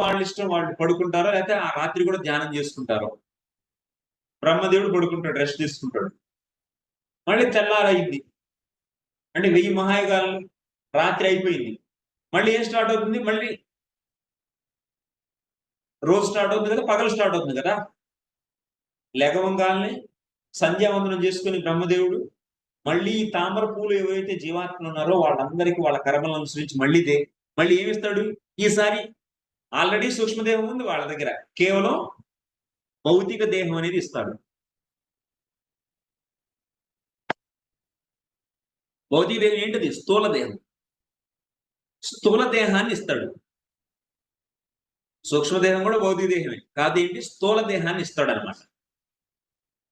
వాళ్ళ ఇష్టం వాళ్ళు పడుకుంటారో, లేకపోతే ఆ రాత్రి కూడా ధ్యానం చేసుకుంటారో. బ్రహ్మదేవుడు పడుకుంటాడు, రెస్ట్ తీసుకుంటాడు. మళ్ళీ తెల్లారయింది. అంటే 1000 మహాయుగాలు రాత్రి అయిపోయింది. మళ్ళీ ఏం స్టార్ట్ అవుతుంది? మళ్ళీ రోజు స్టార్ట్ అవుతుంది కదా! పగలు స్టార్ట్ అవుతుంది కదా! లెగవంగాల్నే సంధ్యావందనం చేసుకొని బ్రహ్మదేవుడు మళ్ళీ ఈ తామర పూలు ఏవైతే జీవాత్మలున్నారో వాళ్ళందరికీ వాళ్ళ కర్మలను అనుసరించి మళ్ళీ ఏమిస్తాడు? ఈసారి ఆల్రెడీ సూక్ష్మదేహం ఉంది వాళ్ళ దగ్గర. కేవలం భౌతిక దేహం అనేది ఇస్తాడు. భౌతిక దేహం ఏంటిది? స్థూల దేహం. స్థూల దేహాన్ని ఇస్తాడు. సూక్ష్మదేహం కూడా భౌతిక దేహమే. కాదేంటి? స్థూల దేహాన్ని ఇస్తాడనమాట.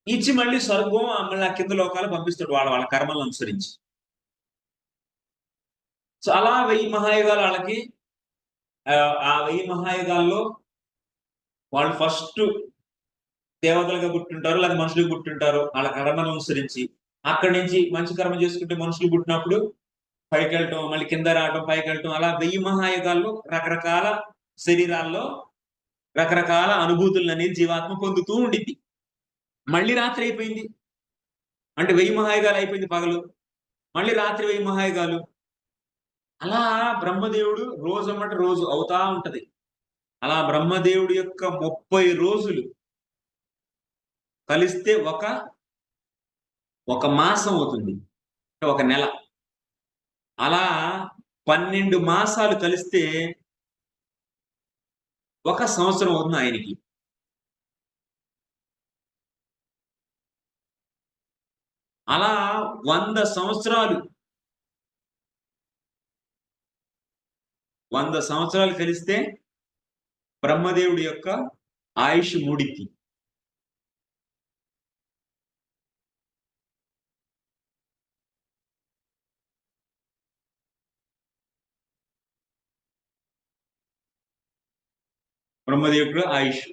ఇచ్చి మళ్ళీ స్వర్గం మళ్ళీ ఆ కింద లోకాలు పంపిస్తాడు వాళ్ళ వాళ్ళ కర్మలను అనుసరించి. సో, అలా 1000 మహాయుగాలు ఆళ్ళకి ఆ 1000 మహాయుగాల్లో వాళ్ళు ఫస్టు దేవతలుగా పుట్టుంటారు. లేదా మనుషులుగా పుట్టుంటారు. ఆళ్ళ కర్మలను అనుసరించి. అక్కడి నుంచి మంచి కర్మ చేసుకుంటే మనుషులు పుట్టినప్పుడు పైకెళ్ళటం, మళ్ళీ కింద రావటం, పైకెళ్ళటం అలా 1000 మహాయుగాల్లో రకరకాల శరీరాల్లో రకరకాల అనుభూతులననేది జీవాత్మ పొందుతూ ఉండిద్ది. మళ్ళీ రాత్రి అయిపోయింది. అంటే 1000 మహాయుగాలు అయిపోయింది పగలు. మళ్ళీ రాత్రి 1000 మహాయుగాలు. అలా బ్రహ్మదేవుడు రోజెమ్మట రోజు అవుతా ఉంటది. అలా బ్రహ్మదేవుడి యొక్క 30 రోజులు కలిస్తే ఒక మాసం అవుతుంది. అంటే ఒక నెల. అలా 12 మాసాలు కలిస్తే ఒక సంవత్సరం అవుతుంది ఆయనకి. అలా 100 సంవత్సరాలు 100 సంవత్సరాలు కలిస్తే బ్రహ్మదేవుడి యొక్క ఆయుష్ మూడిద్ది. బ్రహ్మదేవుడు ఆయుష్.